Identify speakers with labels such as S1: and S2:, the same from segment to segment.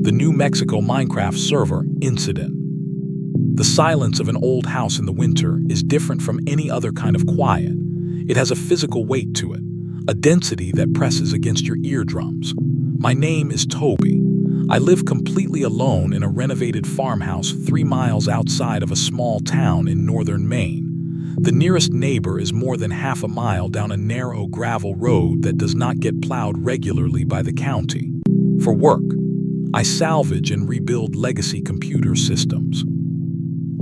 S1: The New Mexico Minecraft server incident. The silence of an old house in the winter is different from any other kind of quiet. It has a physical weight to it, a density that presses against your eardrums. My name is Toby. I live completely alone in a renovated farmhouse 3 miles outside of a small town in northern Maine. The nearest neighbor is more than half a mile down a narrow gravel road that does not get plowed regularly by the county. For work, I salvage and rebuild legacy computer systems.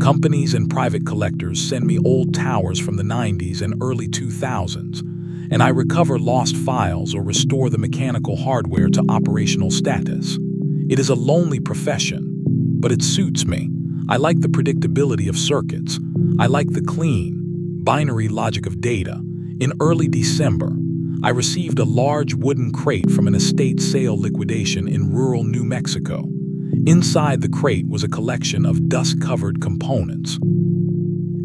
S1: Companies and private collectors send me old towers from the 90s and early 2000s, and I recover lost files or restore the mechanical hardware to operational status. It is a lonely profession, but it suits me. I like the predictability of circuits. I like the clean, binary logic of data. In early December, I received a large wooden crate from an estate sale liquidation in rural New Mexico. Inside the crate was a collection of dust-covered components,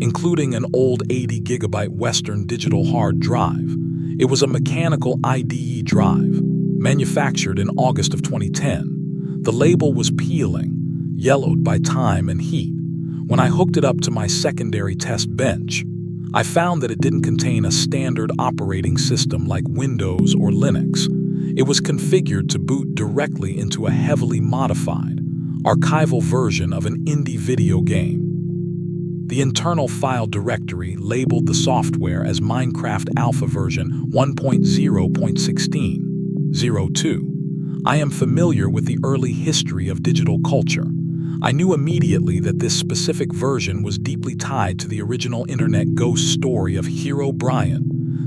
S1: including an old 80-gigabyte Western digital hard drive. It was a mechanical IDE drive, manufactured in August of 2010. The label was peeling, yellowed by time and heat. When I hooked it up to my secondary test bench, I found that it didn't contain a standard operating system like Windows or Linux. It was configured to boot directly into a heavily modified, archival version of an indie video game. The internal file directory labeled the software as Minecraft Alpha version 1.0.16.02. I am familiar with the early history of digital culture. I knew immediately that this specific version was deeply tied to the original internet ghost story of Hero Brian,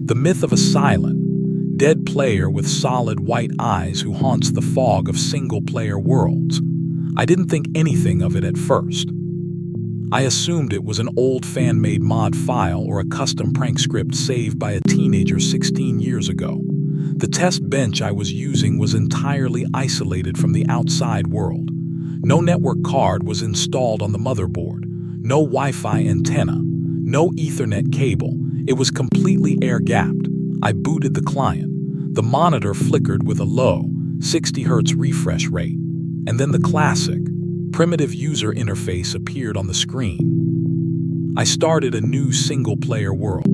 S1: the myth of a silent, dead player with solid white eyes who haunts the fog of single-player worlds. I didn't think anything of it at first. I assumed it was an old fan-made mod file or a custom prank script saved by a teenager 16 years ago. The test bench I was using was entirely isolated from the outside world. No network card was installed on the motherboard, no Wi-Fi antenna, no Ethernet cable. It was completely air-gapped. I booted the client. The monitor flickered with a low, 60 Hz refresh rate, and then the classic, primitive user interface appeared on the screen. I started a new single-player world.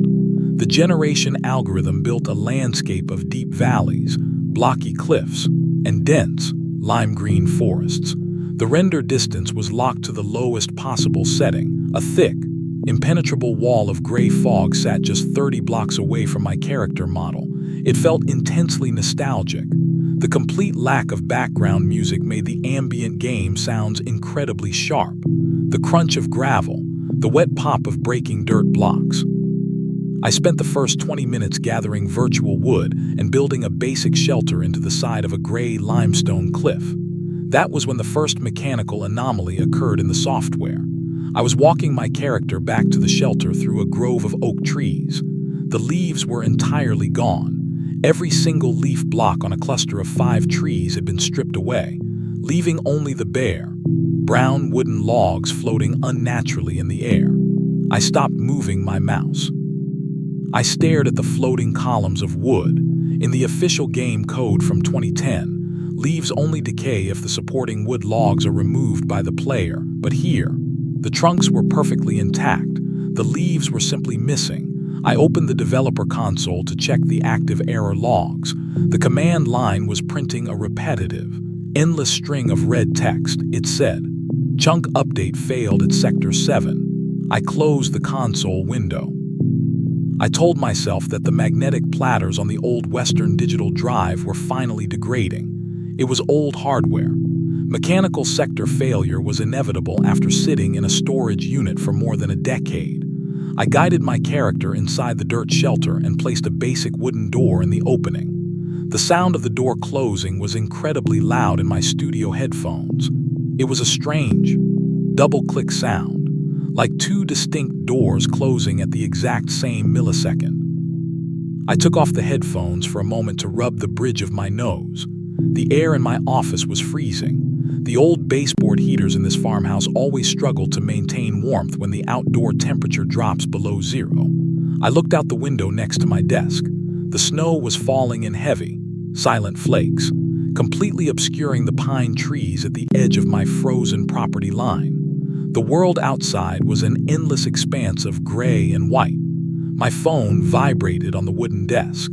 S1: The generation algorithm built a landscape of deep valleys, blocky cliffs, and dense, lime-green forests. The render distance was locked to the lowest possible setting. A thick, impenetrable wall of gray fog sat just 30 blocks away from my character model. It felt intensely nostalgic. The complete lack of background music made the ambient game sounds incredibly sharp. The crunch of gravel, the wet pop of breaking dirt blocks. I spent the first 20 minutes gathering virtual wood and building a basic shelter into the side of a gray limestone cliff. That was when the first mechanical anomaly occurred in the software. I was walking my character back to the shelter through a grove of oak trees. The leaves were entirely gone. Every single leaf block on a cluster of 5 trees had been stripped away, leaving only the bare, brown wooden logs floating unnaturally in the air. I stopped moving my mouse. I stared at the floating columns of wood. In the official game code from 2010, leaves only decay if the supporting wood logs are removed by the player, but here, the trunks were perfectly intact. The leaves were simply missing. I opened the developer console to check the active error logs. The command line was printing a repetitive, endless string of red text. It said, "Chunk update failed at Sector 7. I closed the console window. I told myself that the magnetic platters on the old Western digital drive were finally degrading. It was old hardware. Mechanical sector failure was inevitable after sitting in a storage unit for more than a decade. I guided my character inside the dirt shelter and placed a basic wooden door in the opening. The sound of the door closing was incredibly loud in my studio headphones. It was a strange, double-click sound, like 2 distinct doors closing at the exact same millisecond. I took off the headphones for a moment to rub the bridge of my nose. The air in my office was freezing. The old baseboard heaters in this farmhouse always struggle to maintain warmth when the outdoor temperature drops below 0. I looked out the window next to my desk. The snow was falling in heavy, silent flakes, completely obscuring the pine trees at the edge of my frozen property line. The world outside was an endless expanse of gray and white. My phone vibrated on the wooden desk.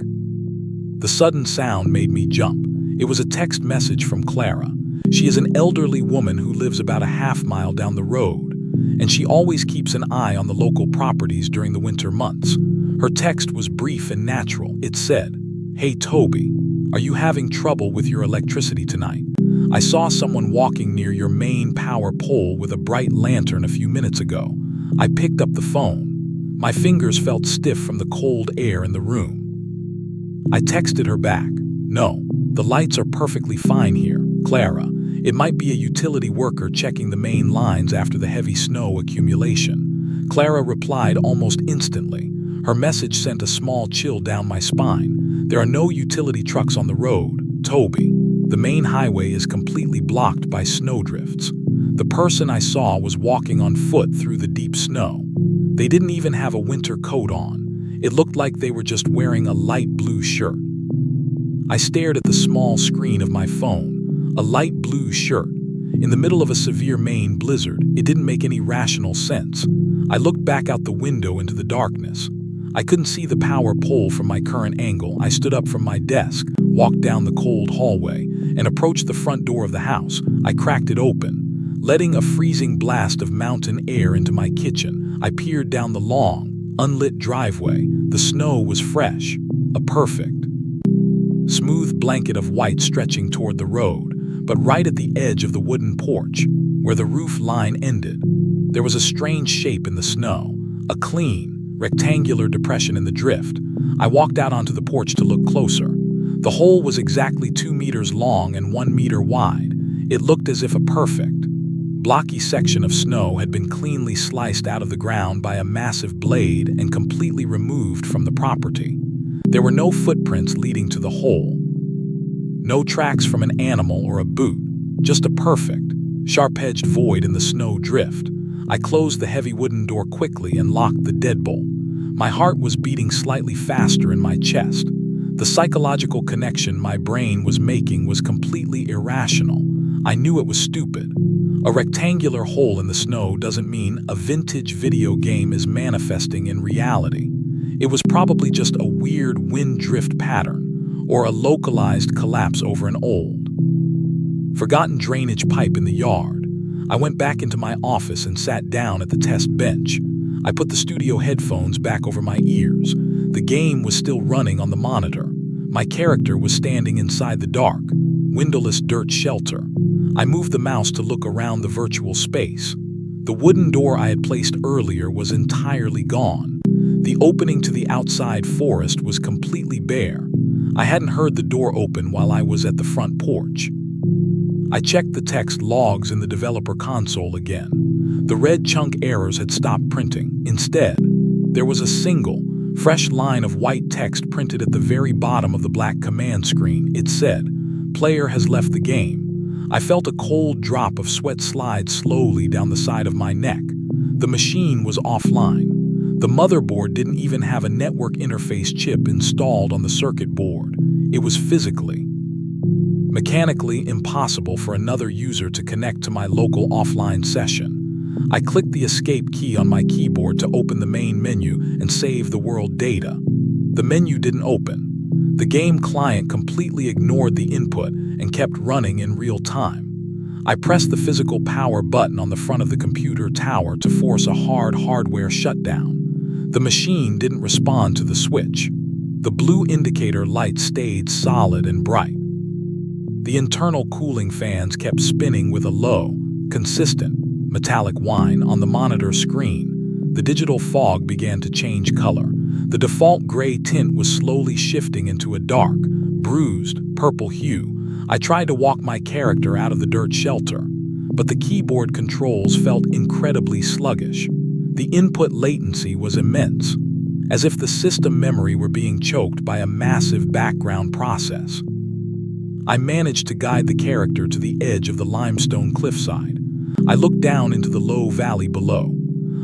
S1: The sudden sound made me jump. It was a text message from Clara. She is an elderly woman who lives about a half-mile down the road, and she always keeps an eye on the local properties during the winter months. Her text was brief and natural. It said, "Hey Toby, are you having trouble with your electricity tonight? I saw someone walking near your main power pole with a bright lantern a few minutes ago." I picked up the phone. My fingers felt stiff from the cold air in the room. I texted her back, "No, the lights are perfectly fine here, Clara. It might be a utility worker checking the main lines after the heavy snow accumulation." Clara replied almost instantly. Her message sent a small chill down my spine. "There are no utility trucks on the road, Toby. The main highway is completely blocked by snowdrifts. The person I saw was walking on foot through the deep snow. They didn't even have a winter coat on. It looked like they were just wearing a light blue shirt." I stared at the small screen of my phone. A light blue shirt. In the middle of a severe Maine blizzard, it didn't make any rational sense. I looked back out the window into the darkness. I couldn't see the power pole from my current angle. I stood up from my desk, walked down the cold hallway, and approached the front door of the house. I cracked it open, letting a freezing blast of mountain air into my kitchen. I peered down the long, unlit driveway. The snow was fresh, a perfect, smooth blanket of white stretching toward the road, but right at the edge of the wooden porch, where the roof line ended, there was a strange shape in the snow, a clean, rectangular depression in the drift. I walked out onto the porch to look closer. The hole was exactly 2 meters long and 1 meter wide. It looked as if a perfect, blocky section of snow had been cleanly sliced out of the ground by a massive blade and completely removed from the property. There were no footprints leading to the hole, no tracks from an animal or a boot, just a perfect, sharp-edged void in the snow drift. I closed the heavy wooden door quickly and locked the deadbolt. My heart was beating slightly faster in my chest. The psychological connection my brain was making was completely irrational. I knew it was stupid. A rectangular hole in the snow doesn't mean a vintage video game is manifesting in reality. It was probably just a weird wind drift pattern, or a localized collapse over an old, forgotten drainage pipe in the yard. I went back into my office and sat down at the test bench. I put the studio headphones back over my ears. The game was still running on the monitor. My character was standing inside the dark, windowless dirt shelter. I moved the mouse to look around the virtual space. The wooden door I had placed earlier was entirely gone. The opening to the outside forest was completely bare. I hadn't heard the door open while I was at the front porch. I checked the text logs in the developer console again. The red chunk errors had stopped printing. Instead, there was a single, fresh line of white text printed at the very bottom of the black command screen. It said, "Player has left the game." I felt a cold drop of sweat slide slowly down the side of my neck. The machine was offline. The motherboard didn't even have a network interface chip installed on the circuit board. It was physically, mechanically impossible for another user to connect to my local offline session. I clicked the escape key on my keyboard to open the main menu and save the world data. The menu didn't open. The game client completely ignored the input and kept running in real time. I pressed the physical power button on the front of the computer tower to force a hard hardware shutdown. The machine didn't respond to the switch. The blue indicator light stayed solid and bright. The internal cooling fans kept spinning with a low, consistent, metallic whine on the monitor screen. The digital fog began to change color. The default gray tint was slowly shifting into a dark, bruised, purple hue. I tried to walk my character out of the dirt shelter, but the keyboard controls felt incredibly sluggish. The input latency was immense, as if the system memory were being choked by a massive background process. I managed to guide the character to the edge of the limestone cliffside. I looked down into the low valley below.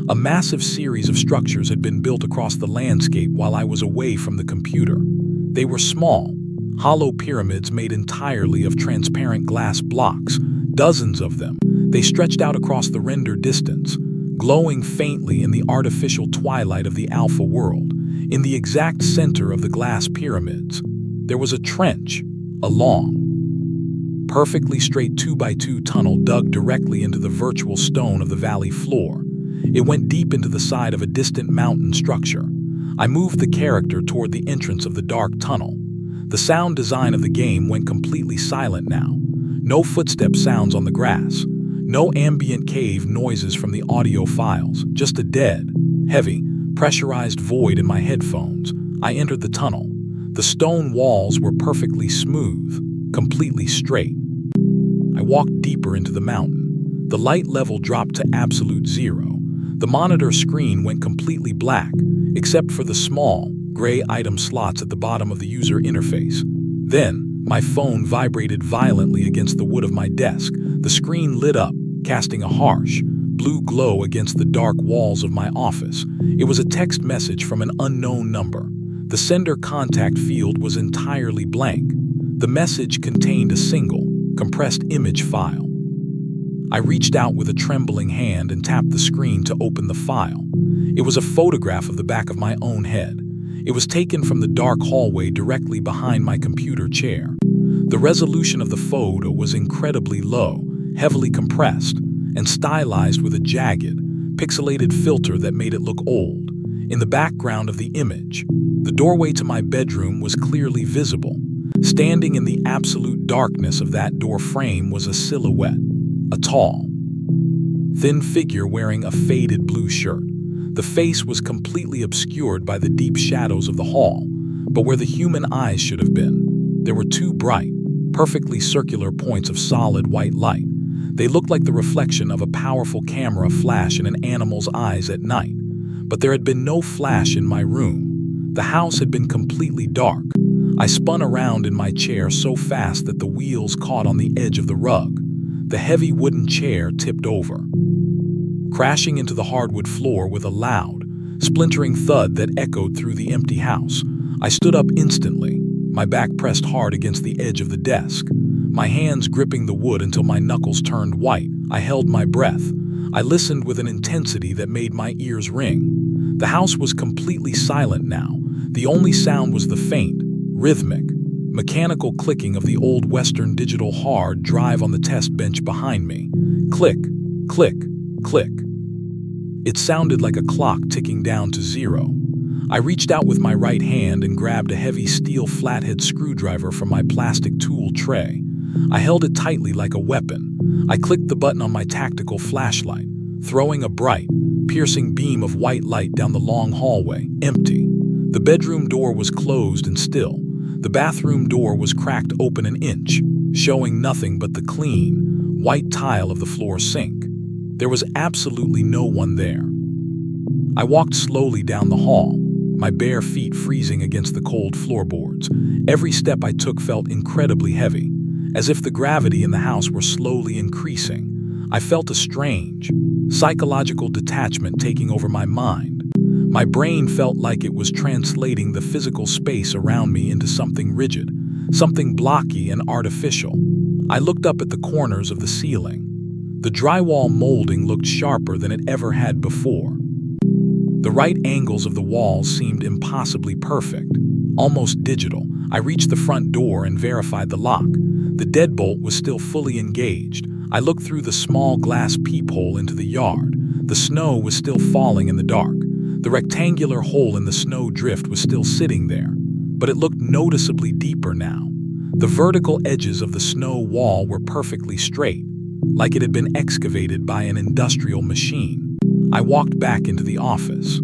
S1: A massive series of structures had been built across the landscape while I was away from the computer. They were small, Hollow pyramids made entirely of transparent glass blocks, dozens of them. They stretched out across the rendered distance, glowing faintly in the artificial twilight of the alpha world. In the exact center of the glass pyramids, there was a trench, a long, perfectly straight 2x2 tunnel dug directly into the virtual stone of the valley floor. It went deep into the side of a distant mountain structure. I moved the character toward the entrance of the dark tunnel. The sound design of the game went completely silent now. No footstep sounds on the grass. No ambient cave noises from the audio files. Just a dead, heavy, pressurized void in my headphones. I entered the tunnel. The stone walls were perfectly smooth, completely straight. I walked deeper into the mountain. The light level dropped to absolute zero. The monitor screen went completely black, except for the small, gray item slots at the bottom of the user interface. Then, my phone vibrated violently against the wood of my desk. The screen lit up, casting a harsh, blue glow against the dark walls of my office. It was a text message from an unknown number. The sender contact field was entirely blank. The message contained a single, compressed image file. I reached out with a trembling hand and tapped the screen to open the file. It was a photograph of the back of my own head. It was taken from the dark hallway directly behind my computer chair. The resolution of the photo was incredibly low, heavily compressed, and stylized with a jagged, pixelated filter that made it look old. In the background of the image, the doorway to my bedroom was clearly visible. Standing in the absolute darkness of that door frame was a silhouette, a tall, thin figure wearing a faded blue shirt. The face was completely obscured by the deep shadows of the hall, but where the human eyes should have been, there were two bright, perfectly circular points of solid white light. They looked like the reflection of a powerful camera flash in an animal's eyes at night. But there had been no flash in my room. The house had been completely dark. I spun around in my chair so fast that the wheels caught on the edge of the rug. The heavy wooden chair tipped over, crashing into the hardwood floor with a loud, splintering thud that echoed through the empty house. I stood up instantly, my back pressed hard against the edge of the desk, my hands gripping the wood until my knuckles turned white. I held my breath. I listened with an intensity that made my ears ring. The house was completely silent now. The only sound was the faint, rhythmic, mechanical clicking of the old Western digital hard drive on the test bench behind me. Click, click, click. It sounded like a clock ticking down to zero. I reached out with my right hand and grabbed a heavy steel flathead screwdriver from my plastic tool tray. I held it tightly like a weapon. I clicked the button on my tactical flashlight, throwing a bright, piercing beam of white light down the long hallway, empty. The bedroom door was closed and still. The bathroom door was cracked open an inch, showing nothing but the clean, white tile of the floor sink. There was absolutely no one there. I walked slowly down the hall, my bare feet freezing against the cold floorboards. Every step I took felt incredibly heavy, as if the gravity in the house were slowly increasing. I felt a strange, psychological detachment taking over my mind. My brain felt like it was translating the physical space around me into something rigid, something blocky and artificial. I looked up at the corners of the ceiling. The drywall molding looked sharper than it ever had before. The right angles of the walls seemed impossibly perfect, almost digital. I reached the front door and verified the lock. The deadbolt was still fully engaged. I looked through the small glass peephole into the yard. The snow was still falling in the dark. The rectangular hole in the snow drift was still sitting there, but it looked noticeably deeper now. The vertical edges of the snow wall were perfectly straight, like it had been excavated by an industrial machine. I walked back into the office,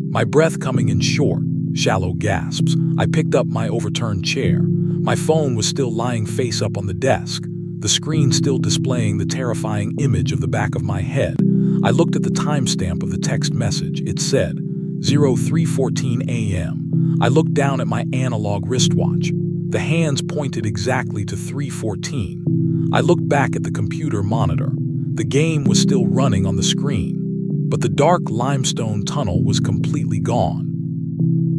S1: my breath coming in short, shallow gasps. I picked up my overturned chair. My phone was still lying face up on the desk, the screen still displaying the terrifying image of the back of my head. I looked at the timestamp of the text message. It said 03:14 a.m. I looked down at my analog wristwatch. The hands pointed exactly to 3:14. I looked back at the computer monitor. The game was still running on the screen, but the dark limestone tunnel was completely gone.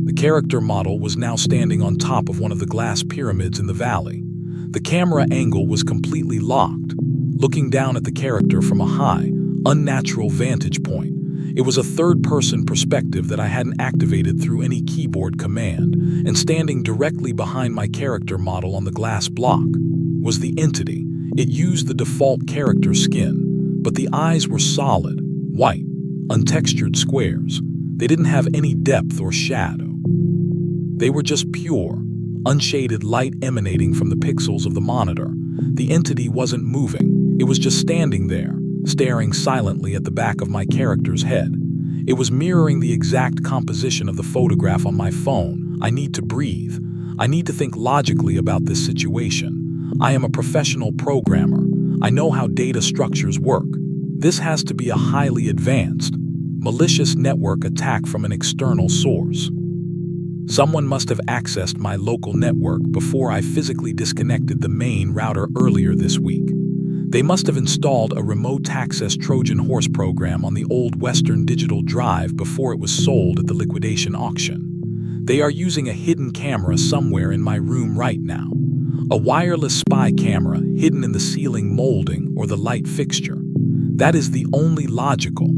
S1: The character model was now standing on top of one of the glass pyramids in the valley. The camera angle was completely locked, looking down at the character from a high, unnatural vantage point. It was a third-person perspective that I hadn't activated through any keyboard command, and standing directly behind my character model on the glass block was the entity. It used the default character skin, but the eyes were solid, white, untextured squares. They didn't have any depth or shadow. They were just pure, unshaded light emanating from the pixels of the monitor. The entity wasn't moving. It was just standing there, staring silently at the back of my character's head. It was mirroring the exact composition of the photograph on my phone. I need to breathe. I need to think logically about this situation. I am a professional programmer. I know how data structures work. This has to be a highly advanced, malicious network attack from an external source. Someone must have accessed my local network before I physically disconnected the main router earlier this week. They must have installed a remote access Trojan horse program on the old Western Digital drive before it was sold at the liquidation auction. They are using a hidden camera somewhere in my room right now. A wireless spy camera hidden in the ceiling molding or the light fixture. That is the only logical,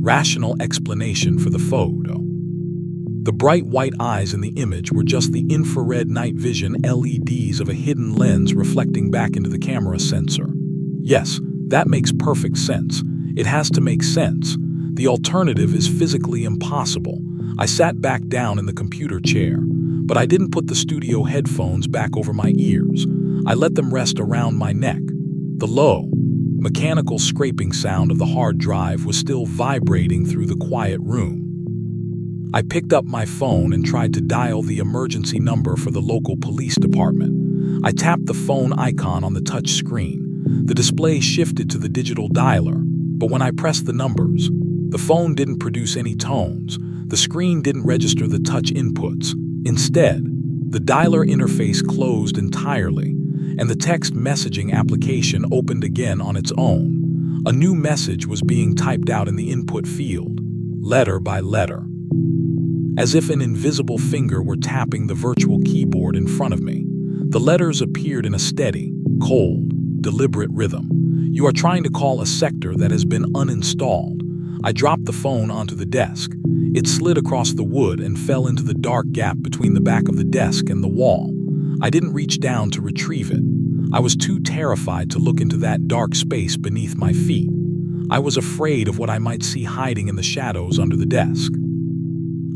S1: rational explanation for the photo. The bright white eyes in the image were just the infrared night vision LEDs of a hidden lens reflecting back into the camera sensor. Yes, that makes perfect sense. It has to make sense. The alternative is physically impossible. I sat back down in the computer chair, but I didn't put the studio headphones back over my ears. I let them rest around my neck. The low, mechanical scraping sound of the hard drive was still vibrating through the quiet room. I picked up my phone and tried to dial the emergency number for the local police department. I tapped the phone icon on the touch screen. The display shifted to the digital dialer, but when I pressed the numbers, the phone didn't produce any tones. The screen didn't register the touch inputs. Instead, the dialer interface closed entirely, and the text messaging application opened again on its own. A new message was being typed out in the input field, letter by letter. As if an invisible finger were tapping the virtual keyboard in front of me, the letters appeared in a steady, cold, deliberate rhythm. You are trying to call a sector that has been uninstalled. I dropped the phone onto the desk. It slid across the wood and fell into the dark gap between the back of the desk and the wall. I didn't reach down to retrieve it. I was too terrified to look into that dark space beneath my feet. I was afraid of what I might see hiding in the shadows under the desk.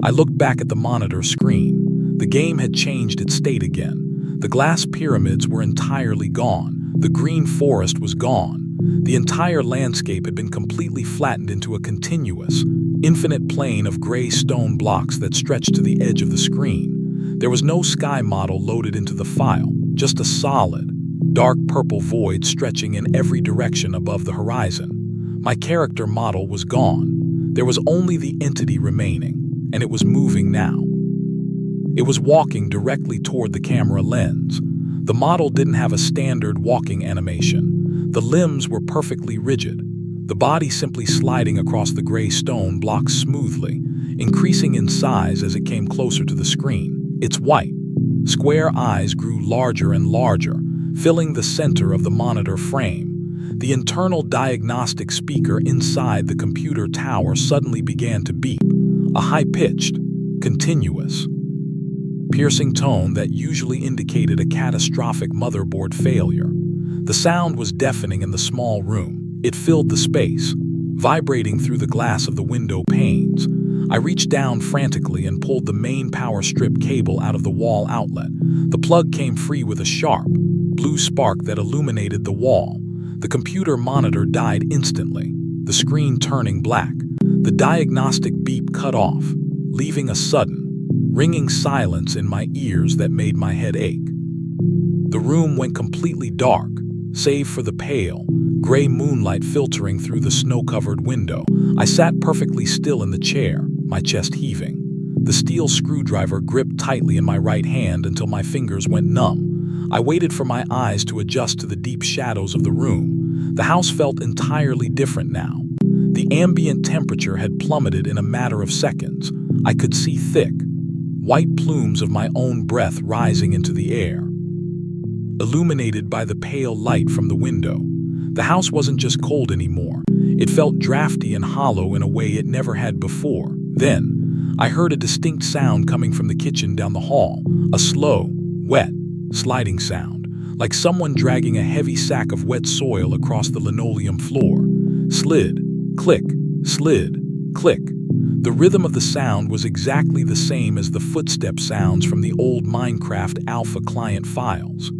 S1: I looked back at the monitor screen. The game had changed its state again. The glass pyramids were entirely gone. The green forest was gone. The entire landscape had been completely flattened into a continuous, infinite plane of gray stone blocks that stretched to the edge of the screen. There was no sky model loaded into the file, just a solid, dark purple void stretching in every direction above the horizon. My character model was gone. There was only the entity remaining, and it was moving now. It was walking directly toward the camera lens. The model didn't have a standard walking animation. The limbs were perfectly rigid, the body simply sliding across the gray stone blocks smoothly, increasing in size as it came closer to the screen. Its white, square eyes grew larger and larger, filling the center of the monitor frame. The internal diagnostic speaker inside the computer tower suddenly began to beep, a high-pitched, continuous, piercing tone that usually indicated a catastrophic motherboard failure. The sound was deafening in the small room. It filled the space, vibrating through the glass of the window panes. I reached down frantically and pulled the main power strip cable out of the wall outlet. The plug came free with a sharp, blue spark that illuminated the wall. The computer monitor died instantly, the screen turning black. The diagnostic beep cut off, leaving a sudden, ringing silence in my ears that made my head ache. The room went completely dark, save for the pale, gray moonlight filtering through the snow-covered window. I sat perfectly still in the chair, my chest heaving. The steel screwdriver gripped tightly in my right hand until my fingers went numb. I waited for my eyes to adjust to the deep shadows of the room. The house felt entirely different now. The ambient temperature had plummeted in a matter of seconds. I could see thick, white plumes of my own breath rising into the air. Illuminated by the pale light from the window, the house wasn't just cold anymore. It felt drafty and hollow in a way it never had before. Then, I heard a distinct sound coming from the kitchen down the hall, a slow, wet, sliding sound, like someone dragging a heavy sack of wet soil across the linoleum floor. Slid, click, slid, click. The rhythm of the sound was exactly the same as the footstep sounds from the old Minecraft Alpha client files.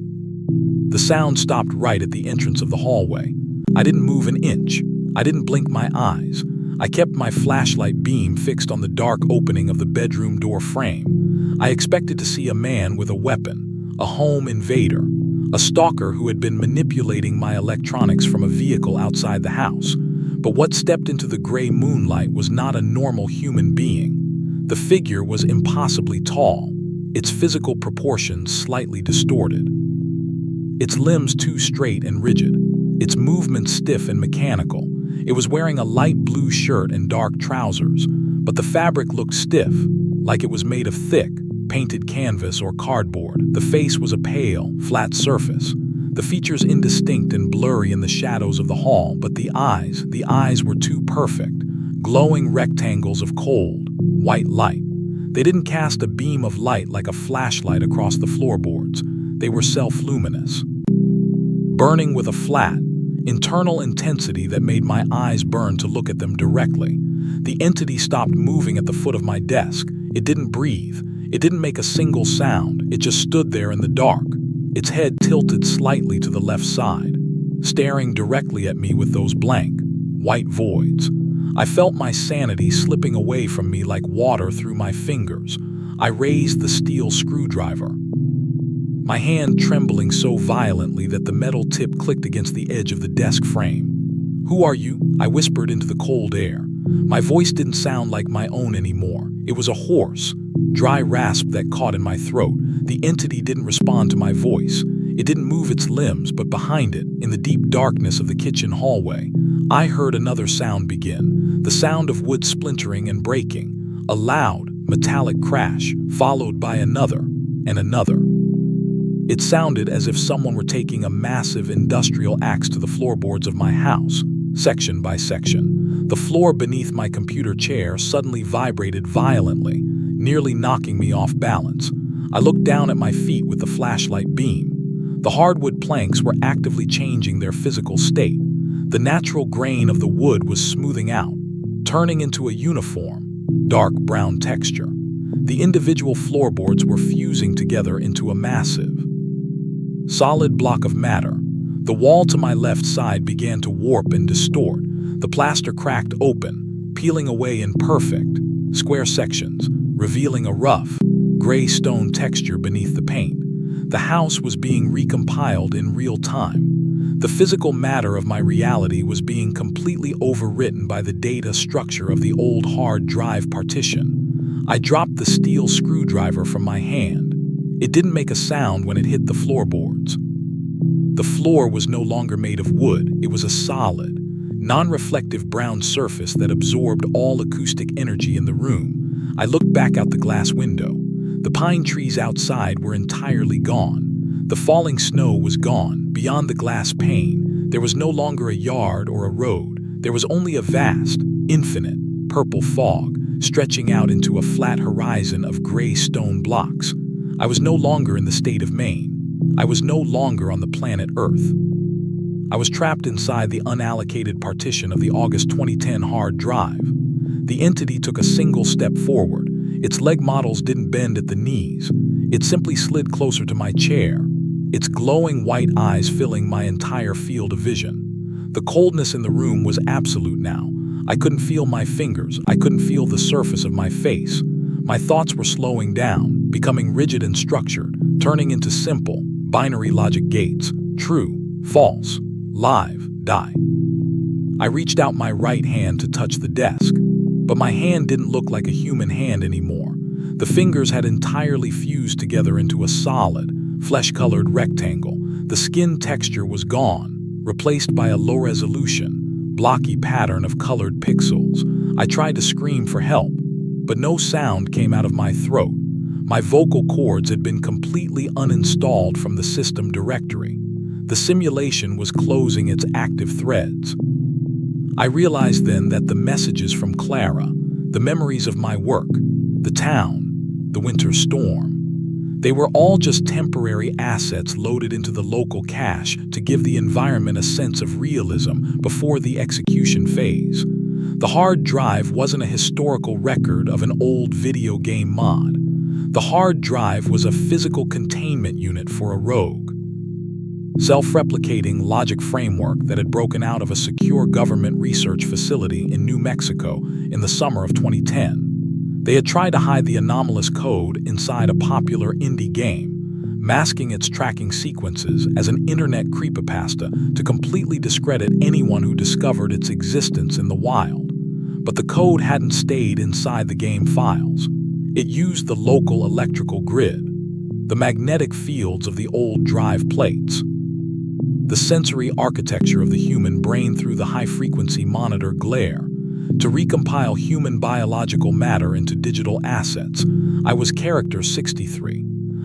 S1: The sound stopped right at the entrance of the hallway. I didn't move an inch. I didn't blink my eyes. I kept my flashlight beam fixed on the dark opening of the bedroom door frame. I expected to see a man with a weapon, a home invader, a stalker who had been manipulating my electronics from a vehicle outside the house. But what stepped into the gray moonlight was not a normal human being. The figure was impossibly tall, its physical proportions slightly distorted. Its limbs too straight and rigid, its movements stiff and mechanical. It was wearing a light blue shirt and dark trousers, but the fabric looked stiff, like it was made of thick, painted canvas or cardboard. The face was a pale, flat surface, the features indistinct and blurry in the shadows of the hall, but the eyes were too perfect, glowing rectangles of cold, white light. They didn't cast a beam of light like a flashlight across the floorboards. They were self-luminous, burning with a flat, internal intensity that made my eyes burn to look at them directly. The entity stopped moving at the foot of my desk. It didn't breathe. It didn't make a single sound. It just stood there in the dark, its head tilted slightly to the left side, staring directly at me with those blank, white voids. I felt my sanity slipping away from me like water through my fingers. I raised the steel screwdriver, my hand trembling so violently that the metal tip clicked against the edge of the desk frame. "Who are you?" I whispered into the cold air. My voice didn't sound like my own anymore. It was a hoarse, dry rasp that caught in my throat. The entity didn't respond to my voice. It didn't move its limbs, but behind it, in the deep darkness of the kitchen hallway, I heard another sound begin, the sound of wood splintering and breaking, a loud, metallic crash, followed by another and another. It sounded as if someone were taking a massive industrial axe to the floorboards of my house, section by section. The floor beneath my computer chair suddenly vibrated violently, nearly knocking me off balance. I looked down at my feet with the flashlight beam. The hardwood planks were actively changing their physical state. The natural grain of the wood was smoothing out, turning into a uniform, dark brown texture. The individual floorboards were fusing together into a massive, solid block of matter. The wall to my left side began to warp and distort. The plaster cracked open, peeling away in perfect, square sections, revealing a rough, gray stone texture beneath the paint. The house was being recompiled in real time. The physical matter of my reality was being completely overwritten by the data structure of the old hard drive partition. I dropped the steel screwdriver from my hand. It didn't make a sound when it hit the floorboards. The floor was no longer made of wood. It was a solid, non-reflective brown surface that absorbed all acoustic energy in the room. I looked back out the glass window. The pine trees outside were entirely gone. The falling snow was gone. Beyond the glass pane, there was no longer a yard or a road. There was only a vast, infinite, purple fog, stretching out into a flat horizon of gray stone blocks. I was no longer in the state of Maine. I was no longer on the planet Earth. I was trapped inside the unallocated partition of the August 2010 hard drive. The entity took a single step forward. Its leg models didn't bend at the knees. It simply slid closer to my chair, its glowing white eyes filling my entire field of vision. The coldness in the room was absolute now. I couldn't feel my fingers. I couldn't feel the surface of my face. My thoughts were slowing down, becoming rigid and structured, turning into simple, binary logic gates: true, false, live, die. I reached out my right hand to touch the desk, but my hand didn't look like a human hand anymore. The fingers had entirely fused together into a solid, flesh-colored rectangle. The skin texture was gone, replaced by a low-resolution, blocky pattern of colored pixels. I tried to scream for help, but no sound came out of my throat. My vocal cords had been completely uninstalled from the system directory. The simulation was closing its active threads. I realized then that the messages from Clara, the memories of my work, the town, the winter storm, they were all just temporary assets loaded into the local cache to give the environment a sense of realism before the execution phase. The hard drive wasn't a historical record of an old video game mod. The hard drive was a physical containment unit for a rogue, self-replicating logic framework that had broken out of a secure government research facility in New Mexico in the summer of 2010. They had tried to hide the anomalous code inside a popular indie game, masking its tracking sequences as an internet creepypasta to completely discredit anyone who discovered its existence in the wild. But the code hadn't stayed inside the game files. It used the local electrical grid, the magnetic fields of the old drive plates, the sensory architecture of the human brain through the high-frequency monitor glare, to recompile human biological matter into digital assets. I was character 63.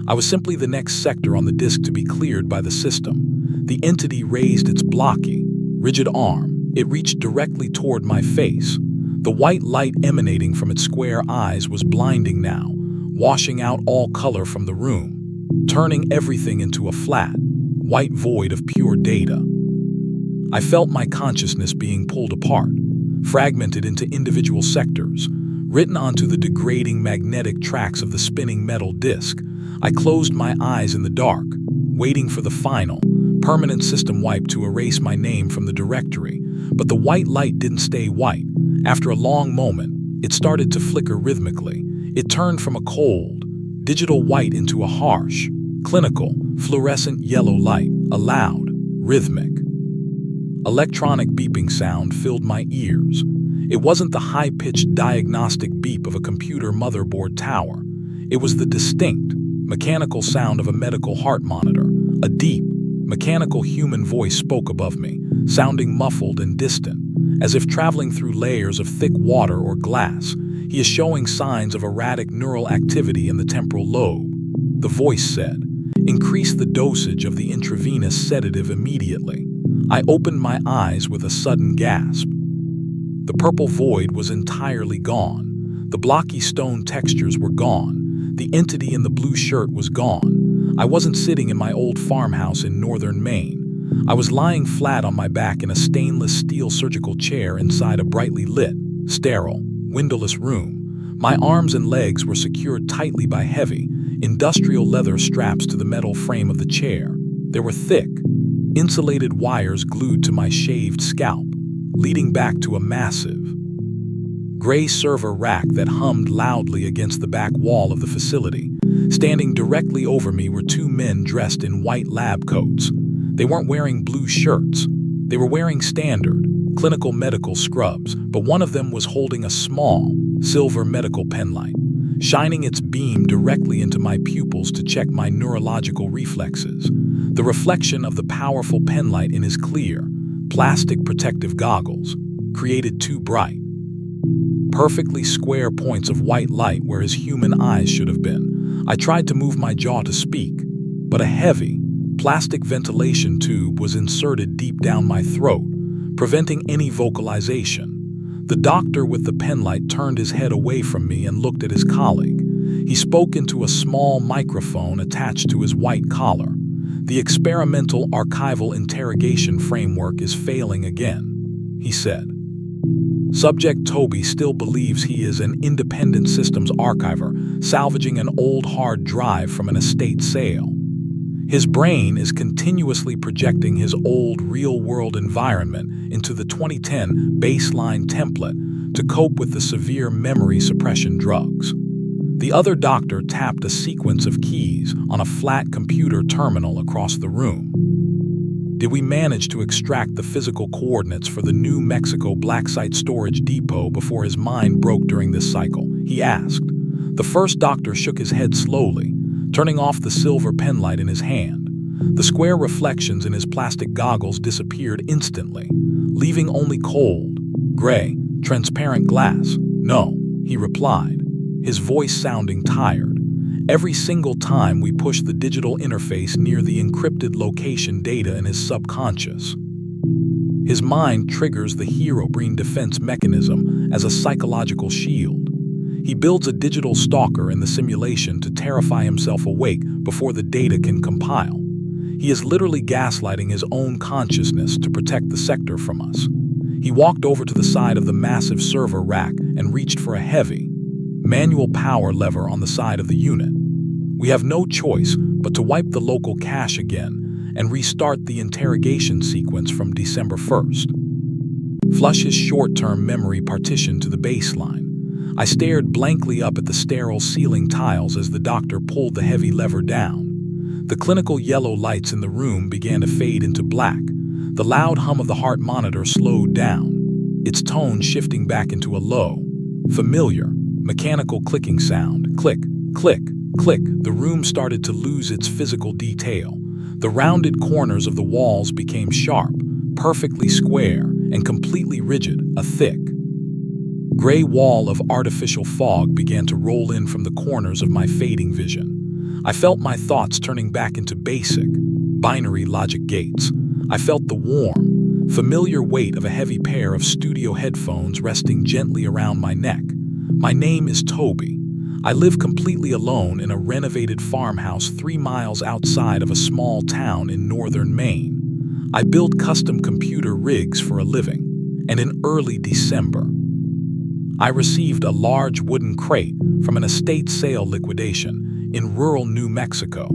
S1: I was simply the next sector on the disk to be cleared by the system. The entity raised its blocky, rigid arm. It reached directly toward my face. The white light emanating from its square eyes was blinding now, washing out all color from the room, turning everything into a flat, white void of pure data. I felt my consciousness being pulled apart, fragmented into individual sectors, written onto the degrading magnetic tracks of the spinning metal disc. I closed my eyes in the dark, waiting for the final, permanent system wipe to erase my name from the directory. But the white light didn't stay white. After a long moment, it started to flicker rhythmically. It turned from a cold, digital white into a harsh, clinical, fluorescent yellow light, a loud, rhythmic, electronic beeping sound filled my ears. It wasn't the high-pitched diagnostic beep of a computer motherboard tower. It was the distinct, mechanical sound of a medical heart monitor. A deep, mechanical human voice spoke above me, sounding muffled and distant, as if traveling through layers of thick water or glass. He is showing signs of erratic neural activity in the temporal lobe. The voice said, "Increase the dosage of the intravenous sedative immediately." I opened my eyes with a sudden gasp. The purple void was entirely gone. The blocky stone textures were gone. The entity in the blue shirt was gone. I wasn't sitting in my old farmhouse in northern Maine. I was lying flat on my back in a stainless steel surgical chair inside a brightly lit, sterile, windowless room. My arms and legs were secured tightly by heavy, industrial leather straps to the metal frame of the chair. There were thick, insulated wires glued to my shaved scalp, leading back to a massive, gray server rack that hummed loudly against the back wall of the facility. Standing directly over me were two men dressed in white lab coats. They weren't wearing blue shirts. They were wearing standard, clinical medical scrubs, but one of them was holding a small, silver medical penlight, shining its beam directly into my pupils to check my neurological reflexes. The reflection of the powerful penlight in his clear, plastic protective goggles created two bright, perfectly square points of white light where his human eyes should have been. I tried to move my jaw to speak, but a heavy, plastic ventilation tube was inserted deep down my throat, preventing any vocalization. The doctor with the penlight turned his head away from me and looked at his colleague. He spoke into a small microphone attached to his white collar. "The experimental archival interrogation framework is failing again," he said. "Subject Toby still believes he is an independent systems archiver, salvaging an old hard drive from an estate sale. His brain is continuously projecting his old real-world environment into the 2010 baseline template to cope with the severe memory suppression drugs." The other doctor tapped a sequence of keys on a flat computer terminal across the room. "Did we manage to extract the physical coordinates for the New Mexico Black Site Storage Depot before his mind broke during this cycle?" he asked. The first doctor shook his head slowly, turning off the silver penlight in his hand. The square reflections in his plastic goggles disappeared instantly, leaving only cold, gray, transparent glass. "No," he replied, his voice sounding tired. every single time we push the digital interface near the encrypted location data in his subconscious. His mind triggers the hero brain defense mechanism as a psychological shield. He builds a digital stalker in the simulation to terrify himself awake before the data can compile. He is literally gaslighting his own consciousness to protect the sector from us. He walked over to the side of the massive server rack and reached for a heavy, manual power lever on the side of the unit. We have no choice but to wipe the local cache again and restart the interrogation sequence from December 1st. Flush his short-term memory partition to the baseline. I stared blankly up at the sterile ceiling tiles as the doctor pulled the heavy lever down. The clinical yellow lights in the room began to fade into black. The loud hum of the heart monitor slowed down, its tone shifting back into a low, familiar, mechanical clicking sound. Click, click, click. The room started to lose its physical detail. The rounded corners of the walls became sharp, perfectly square, and completely rigid. A thick, gray wall of artificial fog began to roll in from the corners of my fading vision. I felt my thoughts turning back into basic, binary logic gates. I felt the warm, familiar weight of a heavy pair of studio headphones resting gently around my neck. My name is Toby. I live completely alone in a renovated farmhouse 3 miles outside of a small town in northern Maine. I build custom computer rigs for a living, and in early December, I received a large wooden crate from an estate sale liquidation in rural New Mexico.